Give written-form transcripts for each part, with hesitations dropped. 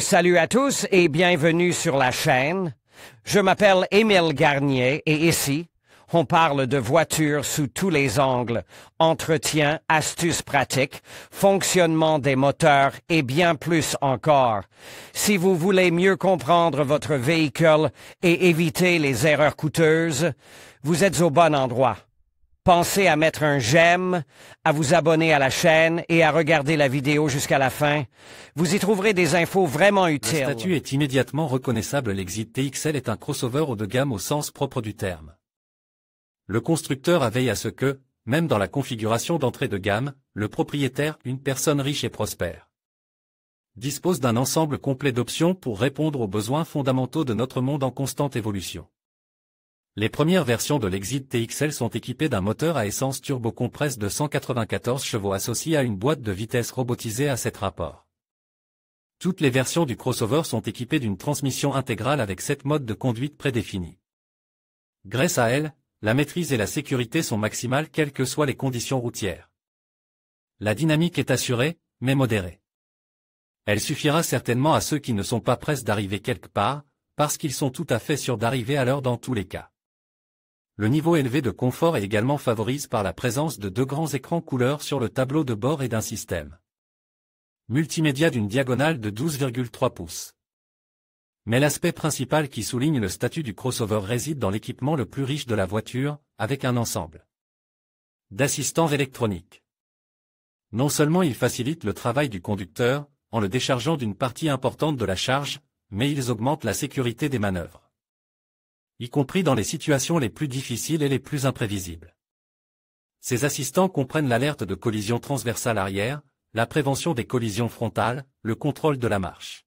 Salut à tous et bienvenue sur la chaîne. Je m'appelle Émile Garnier et ici, on parle de voitures sous tous les angles, entretien, astuces pratiques, fonctionnement des moteurs et bien plus encore. Si vous voulez mieux comprendre votre véhicule et éviter les erreurs coûteuses, vous êtes au bon endroit. Pensez à mettre un j'aime, à vous abonner à la chaîne et à regarder la vidéo jusqu'à la fin. Vous y trouverez des infos vraiment utiles. Le statut est immédiatement reconnaissable. L'Exit TXL est un crossover haut de gamme au sens propre du terme. Le constructeur a veillé à ce que, même dans la configuration d'entrée de gamme, le propriétaire, une personne riche et prospère, dispose d'un ensemble complet d'options pour répondre aux besoins fondamentaux de notre monde en constante évolution. Les premières versions de l'Exit TXL sont équipées d'un moteur à essence turbo-compresse de 194 chevaux associé à une boîte de vitesse robotisée à 7 rapports. Toutes les versions du crossover sont équipées d'une transmission intégrale avec 7 modes de conduite prédéfinis. Grâce à elle, la maîtrise et la sécurité sont maximales quelles que soient les conditions routières. La dynamique est assurée, mais modérée. Elle suffira certainement à ceux qui ne sont pas pressés d'arriver quelque part, parce qu'ils sont tout à fait sûrs d'arriver à l'heure dans tous les cas. Le niveau élevé de confort est également favorisé par la présence de 2 grands écrans couleurs sur le tableau de bord et d'un système multimédia d'une diagonale de 12,3 pouces. Mais l'aspect principal qui souligne le statut du crossover réside dans l'équipement le plus riche de la voiture, avec un ensemble d'assistants électroniques. Non seulement ils facilitent le travail du conducteur, en le déchargeant d'une partie importante de la charge, mais ils augmentent la sécurité des manœuvres, y compris dans les situations les plus difficiles et les plus imprévisibles. Ces assistants comprennent l'alerte de collision transversale arrière, la prévention des collisions frontales, le contrôle de la marche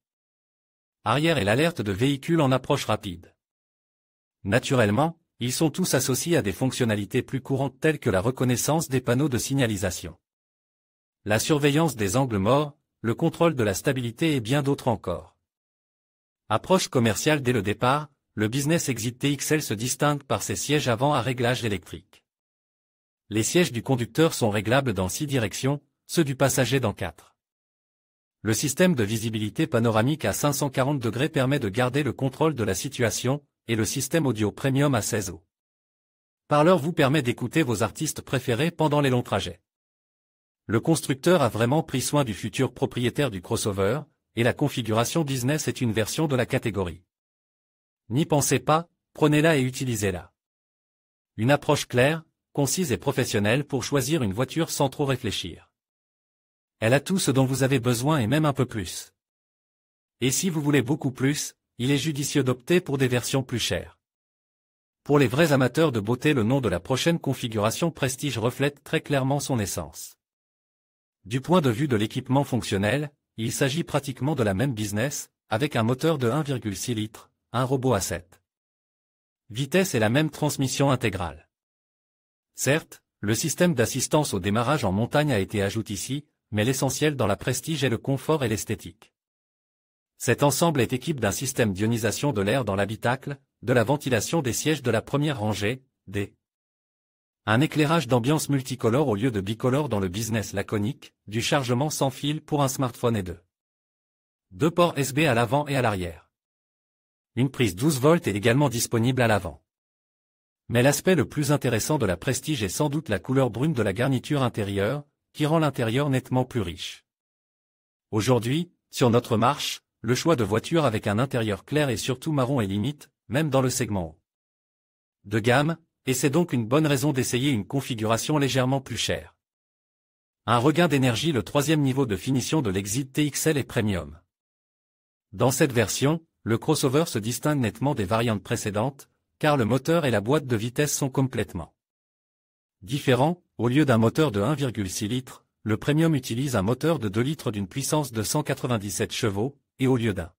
arrière et l'alerte de véhicules en approche rapide. Naturellement, ils sont tous associés à des fonctionnalités plus courantes telles que la reconnaissance des panneaux de signalisation, la surveillance des angles morts, le contrôle de la stabilité et bien d'autres encore. Approche commerciale dès le départ, le Business Exit TXL se distingue par ses sièges avant à réglage électrique. Les sièges du conducteur sont réglables dans 6 directions, ceux du passager dans 4. Le système de visibilité panoramique à 540 degrés permet de garder le contrôle de la situation, et le système audio premium à 16 haut-parleurs vous permet d'écouter vos artistes préférés pendant les longs trajets. Le constructeur a vraiment pris soin du futur propriétaire du crossover, et la configuration business est une version de la catégorie. N'y pensez pas, prenez-la et utilisez-la. Une approche claire, concise et professionnelle pour choisir une voiture sans trop réfléchir. Elle a tout ce dont vous avez besoin et même un peu plus. Et si vous voulez beaucoup plus, il est judicieux d'opter pour des versions plus chères. Pour les vrais amateurs de beauté, le nom de la prochaine configuration Prestige reflète très clairement son essence. Du point de vue de l'équipement fonctionnel, il s'agit pratiquement de la même business, avec un moteur de 1,6 litres, un robot à 7 vitesses et la même transmission intégrale. Certes, le système d'assistance au démarrage en montagne a été ajouté ici, mais l'essentiel dans la Prestige est le confort et l'esthétique. Cet ensemble est équipé d'un système d'ionisation de l'air dans l'habitacle, de la ventilation des sièges de la première rangée, un éclairage d'ambiance multicolore au lieu de bicolore dans le business laconique, du chargement sans fil pour un smartphone et 2 ports USB à l'avant et à l'arrière. Une prise 12 volts est également disponible à l'avant. Mais l'aspect le plus intéressant de la Prestige est sans doute la couleur brune de la garniture intérieure, qui rend l'intérieur nettement plus riche. Aujourd'hui, sur notre marche, le choix de voiture avec un intérieur clair et surtout marron est limite, même dans le segment haut de gamme, et c'est donc une bonne raison d'essayer une configuration légèrement plus chère. Un regain d'énergie. Le 3e niveau de finition de l'Exit TXL est Premium. Dans cette version, le crossover se distingue nettement des variantes précédentes, car le moteur et la boîte de vitesse sont complètement différents. Au lieu d'un moteur de 1,6 litres, le Premium utilise un moteur de 2 litres d'une puissance de 197 chevaux, et au lieu d'un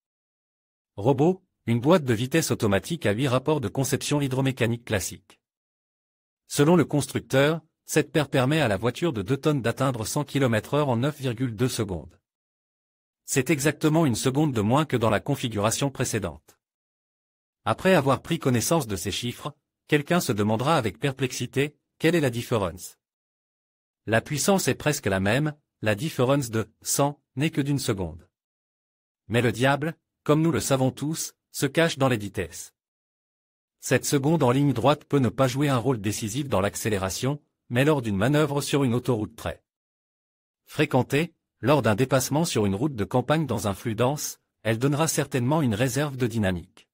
robot, une boîte de vitesse automatique à 8 rapports de conception hydromécanique classique. Selon le constructeur, cette paire permet à la voiture de 2 tonnes d'atteindre 100 km/h en 9,2 secondes. C'est exactement 1 seconde de moins que dans la configuration précédente. Après avoir pris connaissance de ces chiffres, quelqu'un se demandera avec perplexité, quelle est la différence? La puissance est presque la même, la différence de 100 n'est que d'1 seconde. Mais le diable, comme nous le savons tous, se cache dans les vitesses. Cette seconde en ligne droite peut ne pas jouer un rôle décisif dans l'accélération, mais lors d'une manœuvre sur une autoroute très fréquentée, lors d'un dépassement sur une route de campagne dans un flux dense, elle donnera certainement une réserve de dynamique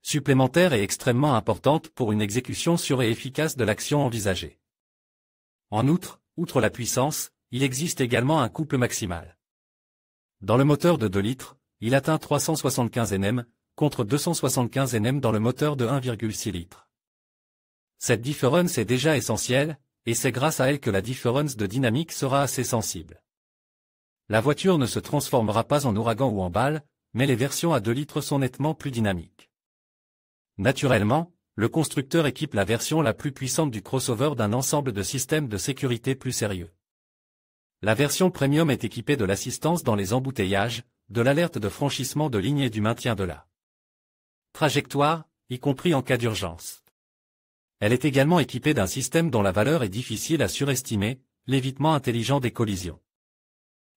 supplémentaire et extrêmement importante pour une exécution sûre et efficace de l'action envisagée. En outre la puissance, il existe également un couple maximal. Dans le moteur de 2 litres, il atteint 375 Nm, contre 275 Nm dans le moteur de 1,6 litres. Cette différence est déjà essentielle, et c'est grâce à elle que la différence de dynamique sera assez sensible. La voiture ne se transformera pas en ouragan ou en balle, mais les versions à 2 litres sont nettement plus dynamiques. Naturellement, le constructeur équipe la version la plus puissante du crossover d'un ensemble de systèmes de sécurité plus sérieux. La version premium est équipée de l'assistance dans les embouteillages, de l'alerte de franchissement de ligne et du maintien de la trajectoire, y compris en cas d'urgence. Elle est également équipée d'un système dont la valeur est difficile à surestimer, l'évitement intelligent des collisions.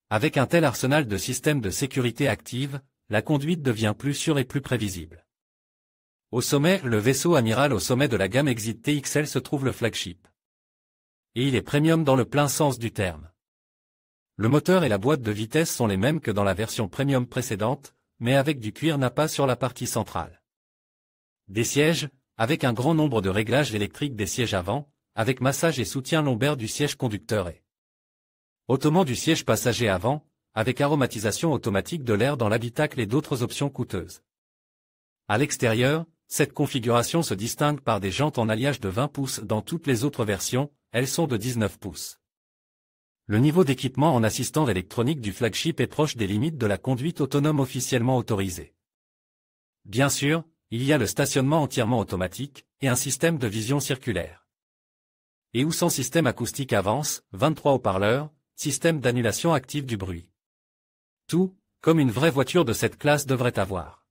Avec un tel arsenal de systèmes de sécurité active, la conduite devient plus sûre et plus prévisible. Au sommet, le vaisseau amiral au sommet de la gamme Exit TXL se trouve le flagship. Et il est premium dans le plein sens du terme. Le moteur et la boîte de vitesse sont les mêmes que dans la version premium précédente, mais avec du cuir nappa sur la partie centrale. Des sièges, avec un grand nombre de réglages électriques des sièges avant, avec massage et soutien lombaire du siège conducteur et ottoman du siège passager avant, avec aromatisation automatique de l'air dans l'habitacle et d'autres options coûteuses. À l'extérieur, cette configuration se distingue par des jantes en alliage de 20 pouces dans toutes les autres versions, elles sont de 19 pouces. Le niveau d'équipement en assistant électronique du flagship est proche des limites de la conduite autonome officiellement autorisée. Bien sûr, il y a le stationnement entièrement automatique, et un système de vision circulaire. Et ou sans système acoustique avance, 23 haut-parleurs, système d'annulation active du bruit. Tout, comme une vraie voiture de cette classe devrait avoir.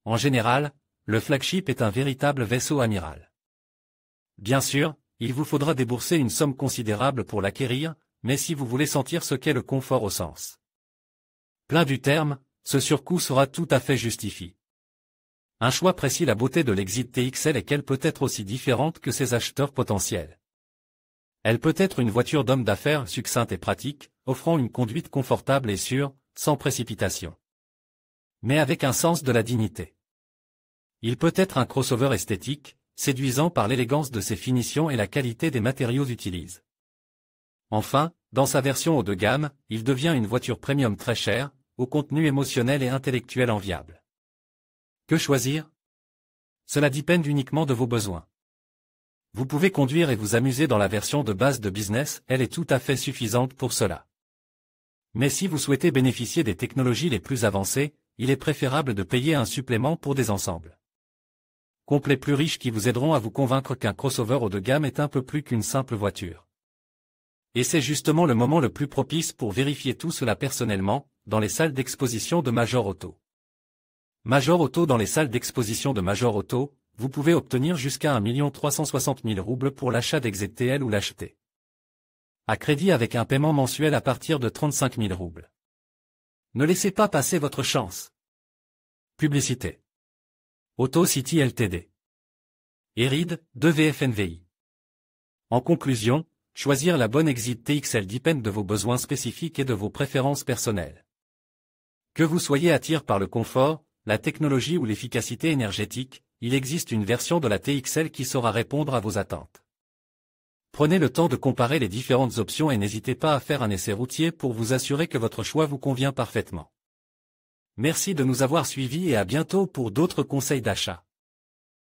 En général, le flagship est un véritable vaisseau amiral. Bien sûr, il vous faudra débourser une somme considérable pour l'acquérir, mais si vous voulez sentir ce qu'est le confort au sens plein du terme, ce surcoût sera tout à fait justifié. Un choix précis. La beauté de l'Exit TXL est qu'elle peut être aussi différente que ses acheteurs potentiels. Elle peut être une voiture d'homme d'affaires succincte et pratique, offrant une conduite confortable et sûre, sans précipitation. Mais avec un sens de la dignité. Il peut être un crossover esthétique, séduisant par l'élégance de ses finitions et la qualité des matériaux utilisés. Enfin, dans sa version haut de gamme, il devient une voiture premium très chère, au contenu émotionnel et intellectuel enviable. Que choisir? Cela dépend uniquement de vos besoins. Vous pouvez conduire et vous amuser dans la version de base de business, elle est tout à fait suffisante pour cela. Mais si vous souhaitez bénéficier des technologies les plus avancées, il est préférable de payer un supplément pour des ensembles complets plus riches qui vous aideront à vous convaincre qu'un crossover haut de gamme est un peu plus qu'une simple voiture. Et c'est justement le moment le plus propice pour vérifier tout cela personnellement, dans les salles d'exposition de Major Auto. Major Auto. Dans les salles d'exposition de Major Auto, vous pouvez obtenir jusqu'à 1 360 000 roubles pour l'achat d'XZTL ou l'acheter à crédit avec un paiement mensuel à partir de 35 000 roubles. Ne laissez pas passer votre chance. Publicité. Auto City Ltd. Erid, 2VFNVI. En conclusion, choisir la bonne Exit TXL dépend de vos besoins spécifiques et de vos préférences personnelles. Que vous soyez attiré par le confort, la technologie ou l'efficacité énergétique, il existe une version de la TXL qui saura répondre à vos attentes. Prenez le temps de comparer les différentes options et n'hésitez pas à faire un essai routier pour vous assurer que votre choix vous convient parfaitement. Merci de nous avoir suivis et à bientôt pour d'autres conseils d'achat.